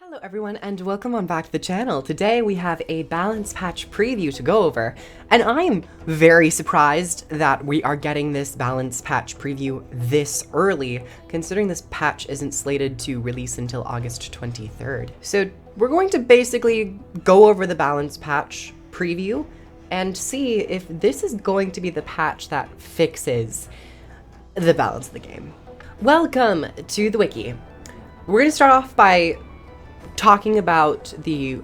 Hello everyone and welcome on back to the channel. Today we have a balance patch preview to go over, and I'm very surprised that we are getting this balance patch preview this early, considering this patch isn't slated to release until August 23rd. So we're going to basically go over the balance patch preview and see if this is going to be the patch that fixes the balance of the game. Welcome to the wiki. We're going to start off by talking about the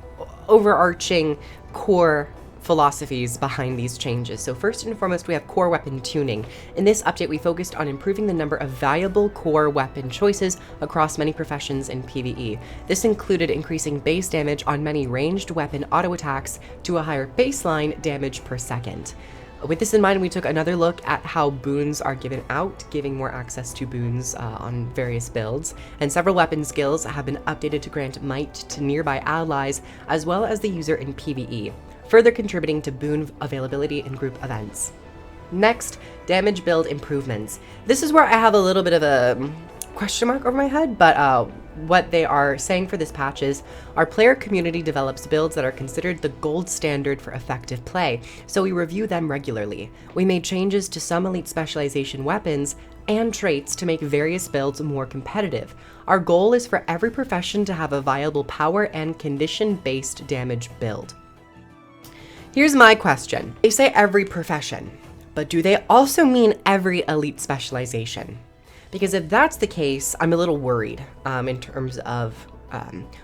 overarching core philosophies behind these changes. So first and foremost, we have core weapon tuning. In this update, we focused on improving the number of valuable core weapon choices across many professions in PvE. This included increasing base damage on many ranged weapon auto attacks to a higher baseline damage per second. With this in mind, we took another look at how boons are given out, giving more access to boons on various builds, and several weapon skills have been updated to grant might to nearby allies as well as the user in PvE, further contributing to boon availability in group events. Next, damage build improvements. This is where I have a little bit of a question mark over my head, but what they are saying for this patch is our player community develops builds that are considered the gold standard for effective play, so we review them regularly. We made changes to some elite specialization weapons and traits to make various builds more competitive. Our goal is for every profession to have a viable power and condition-based damage build. Here's my question. They say every profession, but do they also mean every elite specialization? Because if that's the case, I'm a little worried in terms of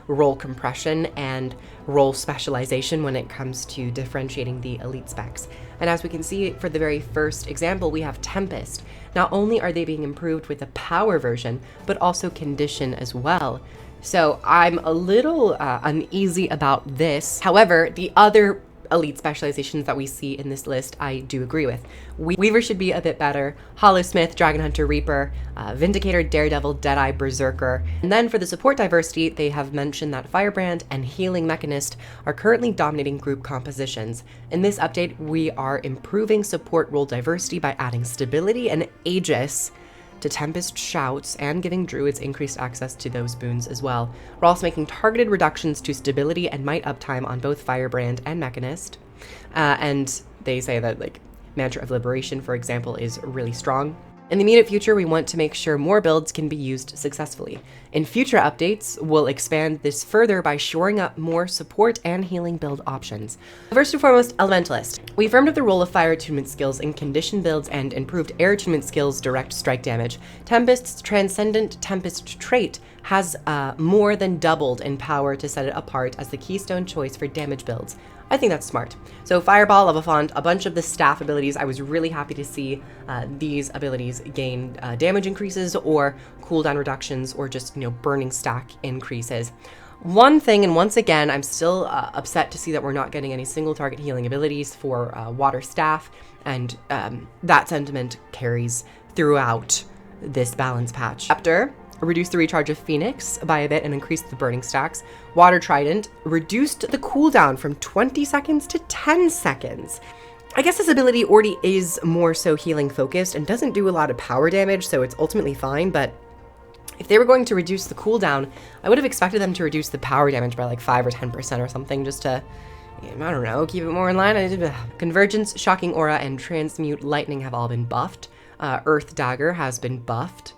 role compression and role specialization when it comes to differentiating the elite specs. And as we can see for the very first example, we have Tempest. Not only are they being improved with the power version, but also condition as well. So I'm a little uneasy about this. However, the other elite specializations that we see in this list, I do agree with. Weaver should be a bit better, Hollowsmith, Dragon Hunter, Reaper, Vindicator, Daredevil, Deadeye, Berserker. And then for the support diversity, they have mentioned that Firebrand and Healing Mechanist are currently dominating group compositions. In this update, we are improving support role diversity by adding Stability and Aegis to Tempest Shouts and giving Druids increased access to those boons as well. We're also making targeted reductions to stability and might uptime on both Firebrand and Mechanist. And they say that Mantra of Liberation, for example, is really strong. In the immediate future, we want to make sure more builds can be used successfully. In future updates, we'll expand this further by shoring up more support and healing build options. First and foremost, Elementalist. We firmed up the role of fire attunement skills in condition builds and improved air attunement skills direct strike damage. Tempest's Transcendent Tempest trait has more than doubled in power to set it apart as the keystone choice for damage builds. I think that's smart. So Fireball, Levafond, a bunch of the staff abilities, I was really happy to see these abilities gain damage increases or cooldown reductions or just, burning stack increases. One thing, and once again, I'm still upset to see that we're not getting any single target healing abilities for Water Staff, and that sentiment carries throughout this balance patch. Chapter reduced the recharge of Phoenix by a bit and increased the burning stacks. Water Trident reduced the cooldown from 20 seconds to 10 seconds. I guess this ability already is more so healing focused and doesn't do a lot of power damage, so it's ultimately fine, but if they were going to reduce the cooldown, I would have expected them to reduce the power damage by 5 or 10% or something, just to, I don't know, keep it more in line. Convergence, Shocking Aura, and Transmute Lightning have all been buffed. Earth Dagger has been buffed.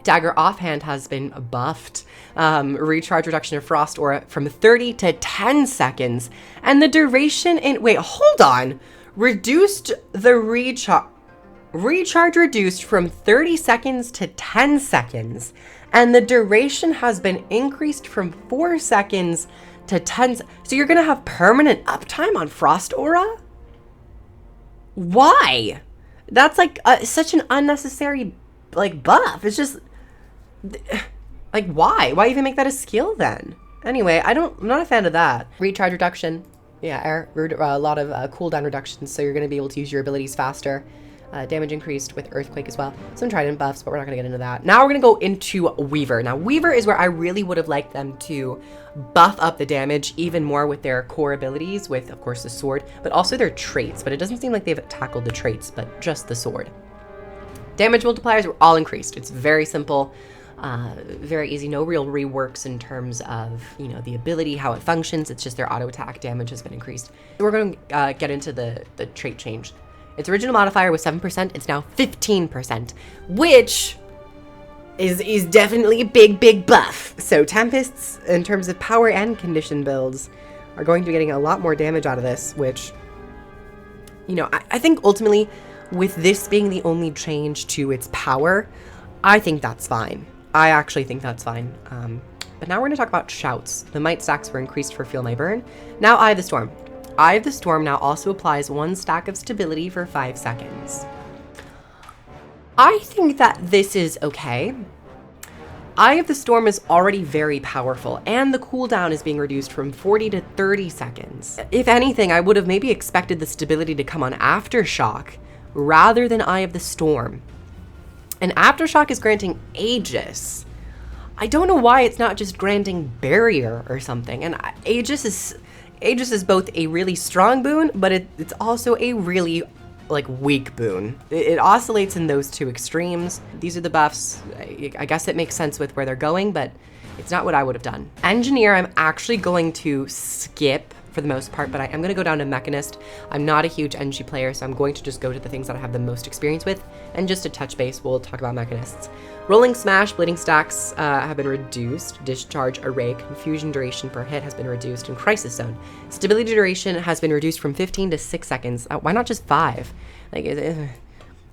Dagger Offhand has been buffed. Recharge reduction of Frost Aura from 30 to 10 seconds. And the duration hold on. Reduced the recharge reduced from 30 seconds to 10 seconds. And the duration has been increased from 4 seconds to 10. So you're going to have permanent uptime on Frost Aura? Why? That's such an unnecessary buff. It's just why even make that a skill then? Anyway, I'm not a fan of that. Recharge reduction, yeah, a lot of cooldown reductions, so you're going to be able to use your abilities faster. Damage increased with Earthquake as well. Some Trident buffs, but we're not going to get into that. Now we're going to go into Weaver. Now Weaver is where I really would have liked them to buff up the damage even more with their core abilities, with of course the sword, but also their traits. But it doesn't seem like they've tackled the traits, but just the sword. Damage multipliers were all increased. It's very simple. Very easy, no real reworks in terms of, you know, the ability, how it functions. It's just their auto attack damage has been increased. We're going to get into the trait change. Its original modifier was 7%, it's now 15%, which is definitely a big buff. So Tempests, in terms of power and condition builds, are going to be getting a lot more damage out of this, which, you know, I think ultimately, with this being the only change to its power, I think that's fine. I actually think that's fine. But now we're going to talk about shouts. The might stacks were increased for Feel My Burn. Now Eye of the Storm. Eye of the Storm now also applies 1 stack of stability for 5 seconds. I think that this is okay. Eye of the Storm is already very powerful, and the cooldown is being reduced from 40 to 30 seconds. If anything, I would have maybe expected the stability to come on Aftershock rather than Eye of the Storm. And Aftershock is granting Aegis. I don't know why it's not just granting Barrier or something. And Aegis is both a really strong boon, but it's also a really weak boon. It oscillates in those two extremes. These are the buffs. I guess it makes sense with where they're going, but it's not what I would have done. Engineer, I'm actually going to skip for the most part, but I am going to go down to Mechanist. I'm not a huge NG player, so I'm going to just go to the things that I have the most experience with, and just to touch base, we'll talk about Mechanists. Rolling Smash, Bleeding Stacks have been reduced. Discharge Array, Confusion duration per hit has been reduced, and Crisis Zone. Stability duration has been reduced from 15 to 6 seconds. Why not just 5?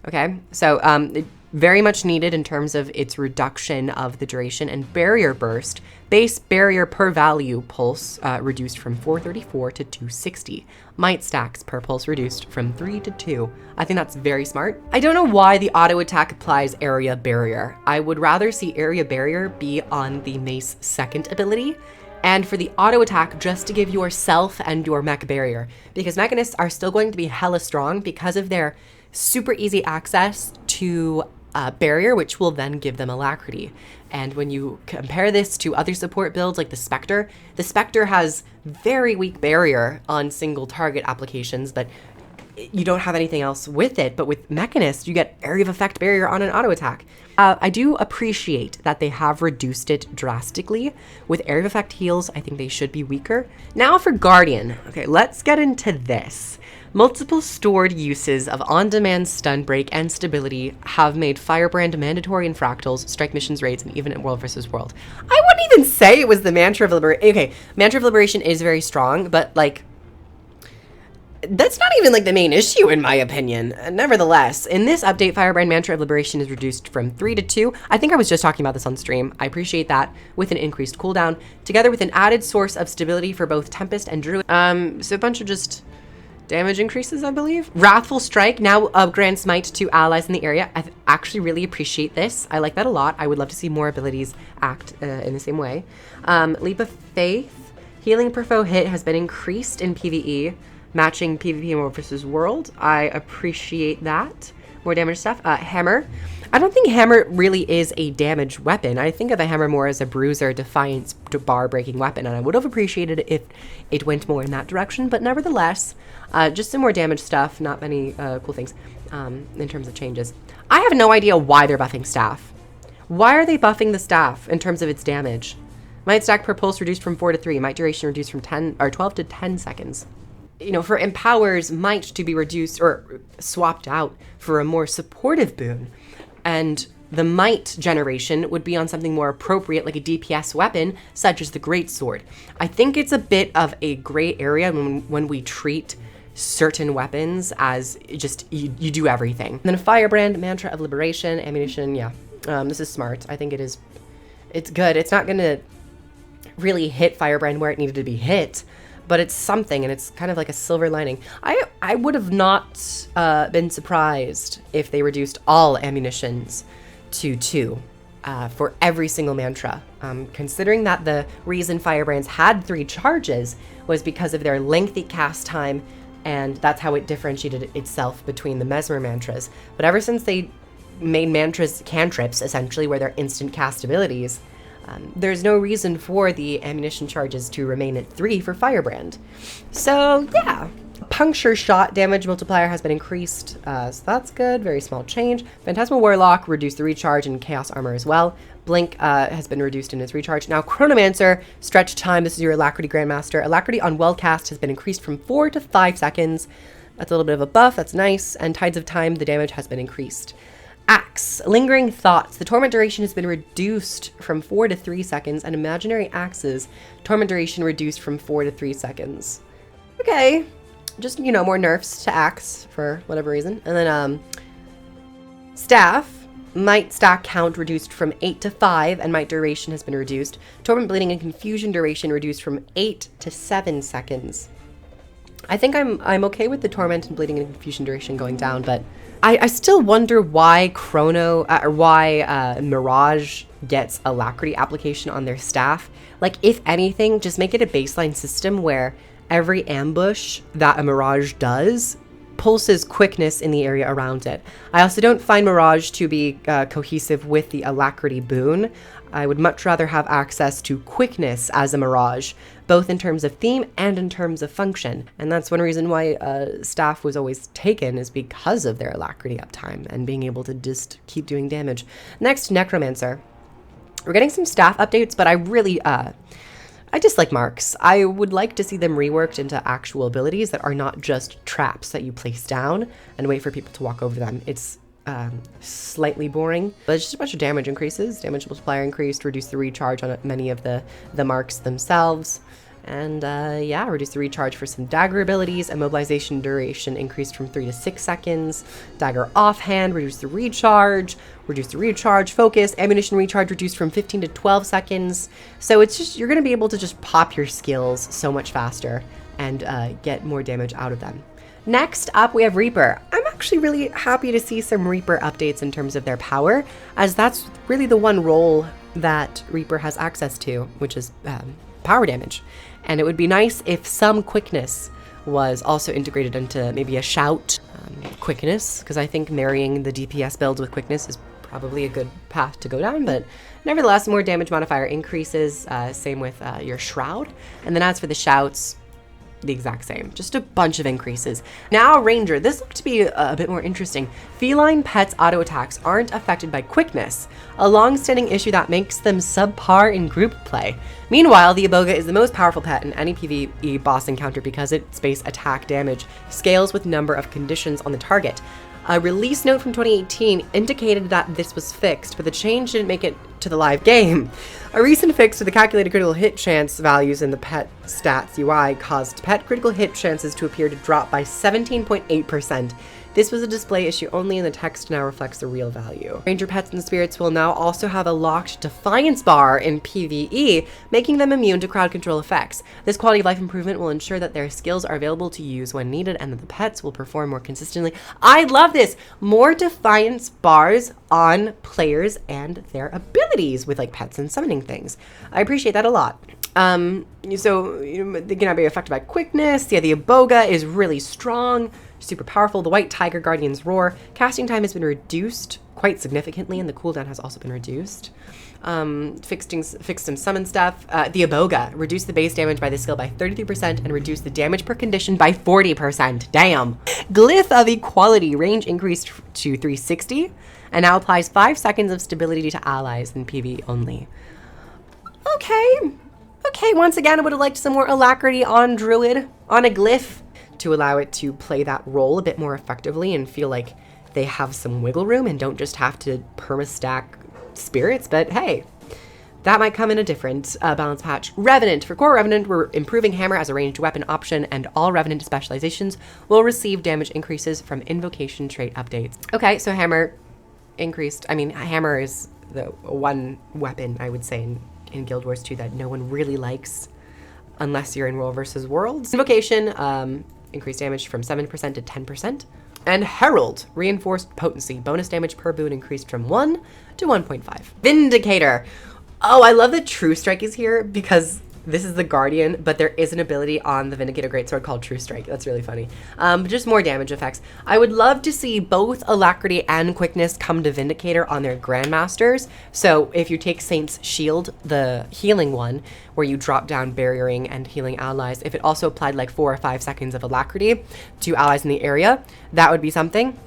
Okay, so very much needed in terms of its reduction of the duration. And Barrier Burst, base barrier per value pulse reduced from 434 to 260. Might stacks per pulse reduced from 3 to 2. I think that's very smart. I don't know why the auto attack applies area barrier. I would rather see area barrier be on the Mace second ability, and for the auto attack just to give yourself and your mech barrier, because Mechanists are still going to be hella strong because of their super easy access to barrier, which will then give them alacrity. And when you compare this to other support builds like the Spectre has very weak barrier on single target applications, but you don't have anything else with it. But with Mechanist, you get area of effect barrier on an auto attack. I do appreciate that they have reduced it drastically. With area of effect heals, I think they should be weaker. Now for Guardian. Okay, let's get into this. Multiple stored uses of on-demand stun break and stability have made Firebrand mandatory in Fractals, Strike Missions raids, and even in World vs. World. I wouldn't even say it was the Mantra of Liberation. Okay, Mantra of Liberation is very strong, but that's not even the main issue in my opinion. Nevertheless, in this update, Firebrand Mantra of Liberation is reduced from 3 to 2. I think I was just talking about this on stream. I appreciate that, with an increased cooldown, together with an added source of stability for both Tempest and Druid. So a bunch of just damage increases, I believe. Wrathful Strike now grants might to allies in the area. I actually really appreciate this. I like that a lot. I would love to see more abilities act in the same way. Leap of Faith. Healing per foe hit has been increased in PvE, matching PvP in World vs. World. I appreciate that. More damage stuff. Hammer. I don't think Hammer really is a damage weapon. I think of a Hammer more as a bruiser, defiance, bar breaking weapon, and I would have appreciated it if it went more in that direction, but nevertheless, just some more damage stuff, not many cool things in terms of changes. I have no idea why they're buffing staff. Why are they buffing the staff in terms of its damage? Might stack per pulse reduced from 4 to 3. Might duration reduced from 12 to 10 seconds. You know, for Empowers might to be reduced or swapped out for a more supportive boon. And the might generation would be on something more appropriate, like a DPS weapon, such as the Greatsword. I think it's a bit of a gray area when we treat certain weapons as just, you do everything. And then a Firebrand, Mantra of Liberation, ammunition, yeah. This is smart. I think it's good. It's not gonna really hit Firebrand where it needed to be hit, but it's something, and it's kind of like a silver lining. I would have not been surprised if they reduced all ammunitions to 2 for every single mantra. Considering that the reason Firebrands had 3 charges was because of their lengthy cast time, and that's how it differentiated itself between the Mesmer mantras. But ever since they made mantras cantrips, essentially, where they're instant cast abilities, there's no reason for the ammunition charges to remain at 3 for Firebrand. So yeah, Puncture Shot damage multiplier has been increased, so that's good, very small change. Phantasmal Warlock reduced the recharge and Chaos Armor as well. Blink has been reduced in his recharge. Now, Chronomancer, stretch time. This is your Alacrity Grandmaster. Alacrity on well cast has been increased from 4 to 5 seconds. That's a little bit of a buff. That's nice. And Tides of Time, the damage has been increased. Axe, Lingering Thoughts. The torment duration has been reduced from 4 to 3 seconds. And Imaginary Axes, torment duration reduced from 4 to 3 seconds. Okay. Just, you know, more nerfs to Axe for whatever reason. And then, Staff. Might stack count reduced from 8 to 5, and might duration has been reduced. Torment, Bleeding, and Confusion duration reduced from 8 to 7 seconds. I think I'm okay with the Torment and Bleeding and Confusion duration going down, but I still wonder why Mirage gets Alacrity application on their staff. Like, if anything, just make it a baseline system where every ambush that a Mirage does pulses quickness in the area around it. I also don't find Mirage to be cohesive with the Alacrity boon. I would much rather have access to quickness as a Mirage, both in terms of theme and in terms of function. And that's one reason why Staff was always taken, is because of their Alacrity uptime and being able to just keep doing damage. Next, Necromancer. We're getting some staff updates, but I really, I dislike marks. I would like to see them reworked into actual abilities that are not just traps that you place down and wait for people to walk over them. It's slightly boring, but it's just a bunch of damage increases. Damage multiplier increased, reduce the recharge on many of the marks themselves. And yeah, reduce the recharge for some dagger abilities. Immobilization duration increased from 3 to 6 seconds. Dagger offhand, reduce the recharge. Focus, ammunition recharge reduced from 15 to 12 seconds. So it's just, you're going to be able to just pop your skills so much faster and get more damage out of them. Next up, we have Reaper. I'm actually really happy to see some Reaper updates in terms of their power, as that's really the one role that Reaper has access to, which is power damage. And it would be nice if some quickness was also integrated into maybe a shout quickness, because I think marrying the DPS builds with quickness is probably a good path to go down, but nevertheless, more damage modifier increases, same with your Shroud. And then as for the shouts, the exact same, just a bunch of increases. Now Ranger, this looked to be a bit more interesting. Feline pets auto attacks aren't affected by quickness, a long-standing issue that makes them subpar in group play. Meanwhile, the Iboga is the most powerful pet in any PvE boss encounter because its base attack damage scales with number of conditions on the target. A release note from 2018 indicated that this was fixed, but the change didn't make it to the live game. A recent fix to the calculated critical hit chance values in the pet stats UI caused pet critical hit chances to appear to drop by 17.8%. This was a display issue only, and the text now reflects the real value. Ranger pets and spirits will now also have a locked Defiance bar in PvE, making them immune to crowd control effects. This quality of life improvement will ensure that their skills are available to use when needed and that the pets will perform more consistently. I love this! More Defiance bars on players and their abilities with like pets and summoning things. I appreciate that a lot. So they can be affected by quickness. Yeah, the Iboga is really strong, super powerful. The White Tiger Guardian's Roar. Casting time has been reduced quite significantly, and the cooldown has also been reduced. Fixed some summon stuff. The Iboga reduced the base damage by the skill by 33% and reduced the damage per condition by 40%. Damn. Glyph of Equality. Range increased to 360 and now applies 5 seconds of stability to allies in PvE only. Okay, once again, I would have liked some more alacrity on Druid, on a glyph, to allow it to play that role a bit more effectively and feel like they have some wiggle room and don't just have to perma-stack spirits, but hey, that might come in a different balance patch. Revenant. For core Revenant, we're improving Hammer as a ranged weapon option, and all Revenant specializations will receive damage increases from invocation trait updates. Okay, so Hammer increased. I mean, Hammer is the one weapon, I would say, in Guild Wars 2 that no one really likes unless you're in World versus Worlds. Invocation, increased damage from 7% to 10%. And Herald, reinforced potency. Bonus damage per boon increased from 1 to 1.5. Vindicator. Oh, I love that True Strike is here because this is the Guardian, but there is an ability on the Vindicator Greatsword called True Strike. That's really funny. Just more damage effects. I would love to see both Alacrity and Quickness come to Vindicator on their Grandmasters. So if you take Saint's Shield, the healing one, where you drop down barriering and healing allies, if it also applied like 4 or 5 seconds of Alacrity to allies in the area, that would be something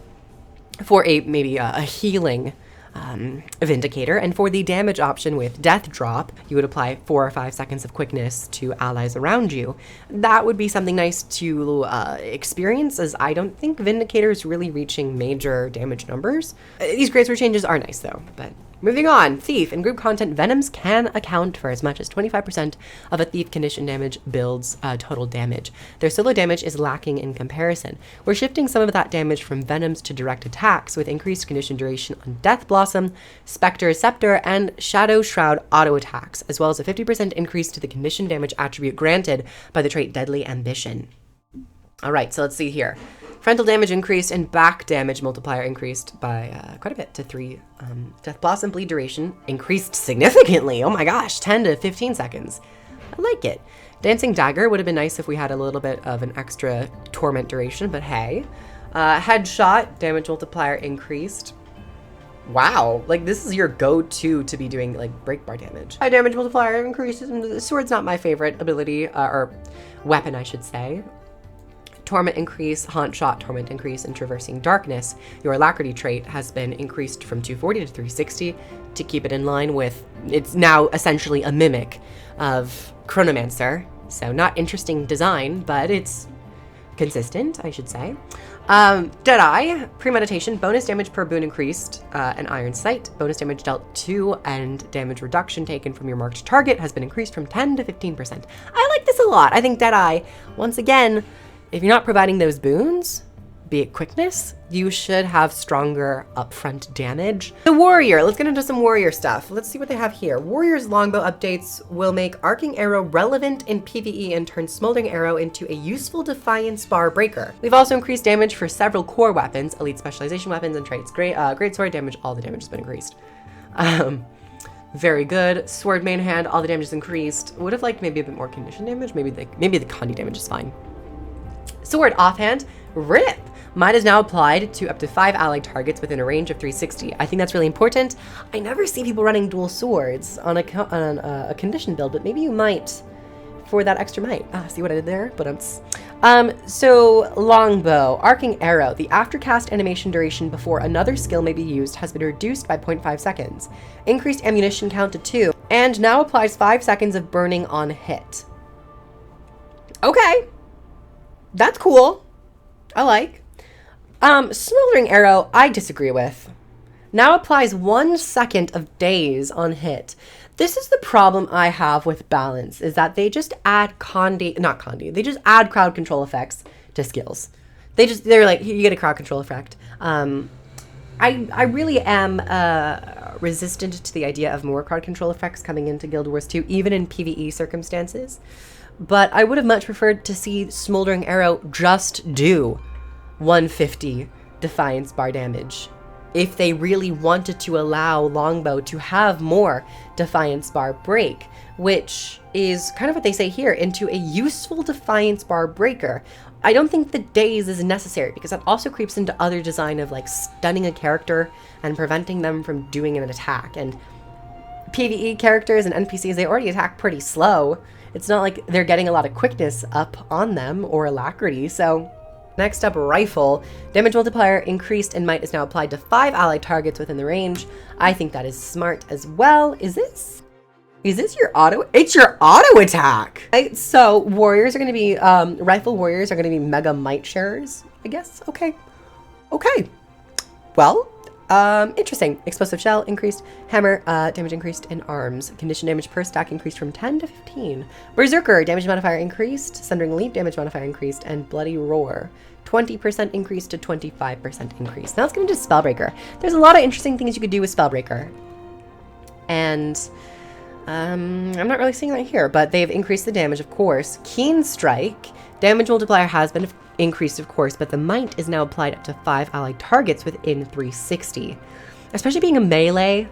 for maybe a healing Vindicator, and for the damage option with Death Drop, you would apply 4 or 5 seconds of quickness to allies around you. That would be something nice to experience, as I don't think Vindicator is really reaching major damage numbers. These greatsword changes are nice though, but moving on. Thief. In group content, Venoms can account for as much as 25% of a Thief condition damage build's total damage. Their solo damage is lacking in comparison. We're shifting some of that damage from Venoms to direct attacks with increased condition duration on Death Blossom, Spectre Scepter, and Shadow Shroud auto attacks, as well as a 50% increase to the condition damage attribute granted by the trait Deadly Ambition. Alright, so let's see here. Frontal damage increased and back damage multiplier increased by quite a bit to 3. Death Blossom bleed duration increased significantly. Oh my gosh, 10 to 15 seconds. I like it. Dancing Dagger would have been nice if we had a little bit of an extra torment duration, but hey. Headshot damage multiplier increased. Wow, like this is your go-to to be doing like break bar damage. High damage multiplier increases, and the sword's not my favorite ability, or weapon I should say. Torment increase, Haunt Shot, Torment increase, and Traversing Darkness. Your Alacrity trait has been increased from 240 to 360 to keep it in line with, it's now essentially a mimic of Chronomancer. So not interesting design, but it's consistent, I should say. Deadeye, Premeditation, bonus damage per boon increased, and Iron Sight, bonus damage dealt 2, and damage reduction taken from your marked target has been increased from 10 to 15%. I like this a lot. I think Deadeye, once again, if you're not providing those boons, be it quickness, you should have stronger upfront damage. The Warrior, let's get into some Warrior stuff. Let's see what they have here. Warrior's longbow updates will make Arcing Arrow relevant in PvE and turn Smoldering Arrow into a useful Defiance bar breaker. We've also increased damage for several core weapons, elite specialization weapons, and traits. Great sword damage, all the damage has been increased. Very good. Sword main hand, all the damage is increased. Would have liked maybe a bit more condition damage. Maybe the Condi damage is fine. Sword offhand, Rip. Might is now applied to up to 5 allied targets within a range of 360. I think that's really important. I never see people running dual swords on a condition build, but maybe you might for that extra might. See what I did there? But so longbow, Arcing Arrow. The aftercast animation duration before another skill may be used has been reduced by 0.5 seconds. Increased ammunition count to 2, and now applies 5 seconds of burning on hit. Okay. That's cool. I like. Smoldering Arrow, I disagree with. Now applies 1 second of daze on hit. This is the problem I have with balance, is that they just add they just add crowd control effects to skills. They're like, you get a crowd control effect. I really am resistant to the idea of more crowd control effects coming into Guild Wars 2, even in PvE circumstances. But I would have much preferred to see Smoldering Arrow just do 150 Defiance bar damage if they really wanted to allow Longbow to have more Defiance bar break, which is kind of what they say here, into a useful Defiance bar breaker. I don't think the daze is necessary, because that also creeps into other design of like stunning a character and preventing them from doing an attack. And PvE characters and NPCs, they already attack pretty slow. It's not like they're getting a lot of quickness up on them or alacrity. So next up, Rifle. Damage multiplier increased and might is now applied to 5 allied targets within the range. I think that is smart as well. Is this your auto? It's your auto attack. Right, so warriors are going to be, Rifle warriors are going to be mega might sharers, I guess. Okay. Well, interesting. Explosive shell increased. Hammer damage increased, and arms. Condition damage per stack increased from 10 to 15. Berserker damage modifier increased. Sundering Leap damage modifier increased, and Bloody Roar 20% increase to 25% increase. Now let's get into Spellbreaker. There's a lot of interesting things you could do with Spellbreaker, and I'm not really seeing that here, but they've increased the damage, of course. Keen Strike damage multiplier has been increased, of course, but the might is now applied up to 5 allied targets within 360. Especially being a melee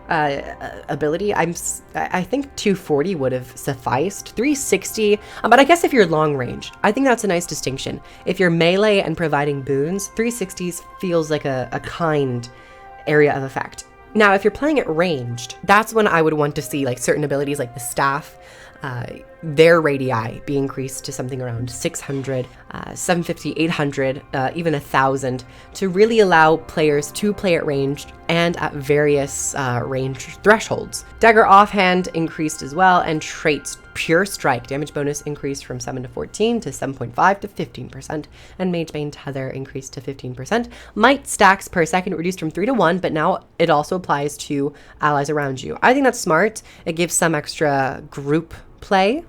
ability, I think 240 would have sufficed. 360, but I guess if you're long range, I think that's a nice distinction. If you're melee and providing boons, 360s feels like a kind area of effect. Now, if you're playing it ranged, that's when I would want to see like certain abilities like the staff their radii be increased to something around 600, 750, 800, even 1,000 to really allow players to play at ranged and at various range thresholds. Dagger offhand increased as well, and traits pure strike damage bonus increased from 7 to 14 to 7.5 to 15%, and Mage Bane Tether increased to 15%. Might stacks per second reduced from 3 to 1, but now it also applies to allies around you. I think that's smart. It gives some extra group play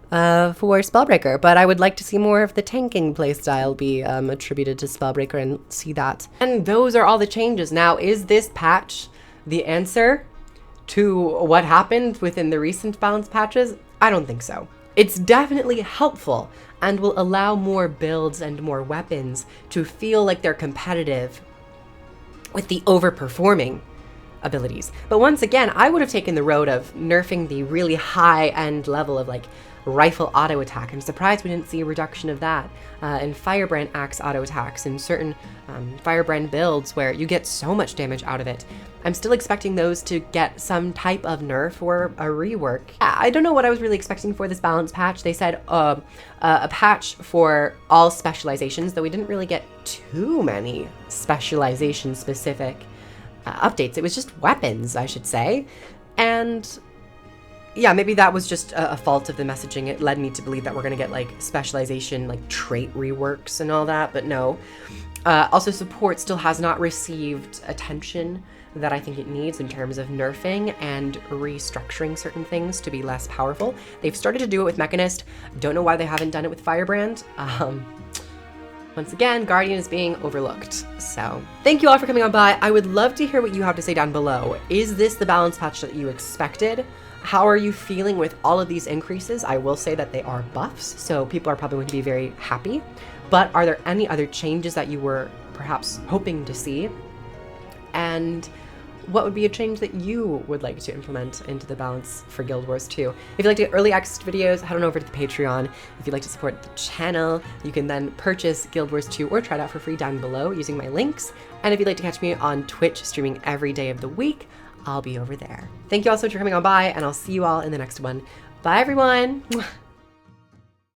for Spellbreaker, but I would like to see more of the tanking playstyle be attributed to Spellbreaker and see that. And those are all the changes. Now, is this patch the answer to what happened within the recent balance patches? I don't think so. It's definitely helpful and will allow more builds and more weapons to feel like they're competitive with the overperforming abilities. But once again, I would have taken the road of nerfing the really high end level of like rifle auto attack. I'm surprised we didn't see a reduction of that. And Firebrand axe auto attacks in certain Firebrand builds where you get so much damage out of it. I'm still expecting those to get some type of nerf or a rework. I don't know what I was really expecting for this balance patch. They said a patch for all specializations, though we didn't really get too many specialization specific updates. It was just weapons, I should say. And yeah, maybe that was just a fault of the messaging. It led me to believe that we're going to get like specialization, like trait reworks and all that, but no. Also, support still has not received attention that I think it needs in terms of nerfing and restructuring certain things to be less powerful. They've started to do it with Mechanist. Don't know why they haven't done it with Firebrand. Once again, Guardian is being overlooked. So thank you all for coming on by. I would love to hear what you have to say down below. Is this the balance patch that you expected? How are you feeling with all of these increases? I will say that they are buffs, so people are probably going to be very happy. But are there any other changes that you were perhaps hoping to see? And what would be a change that you would like to implement into the balance for Guild Wars 2? If you'd like to get early access to videos, head on over to the Patreon. If you'd like to support the channel, you can then purchase Guild Wars 2 or try it out for free down below using my links. And if you'd like to catch me on Twitch streaming every day of the week, I'll be over there. Thank you all so much for coming on by, and I'll see you all in the next one. Bye, everyone!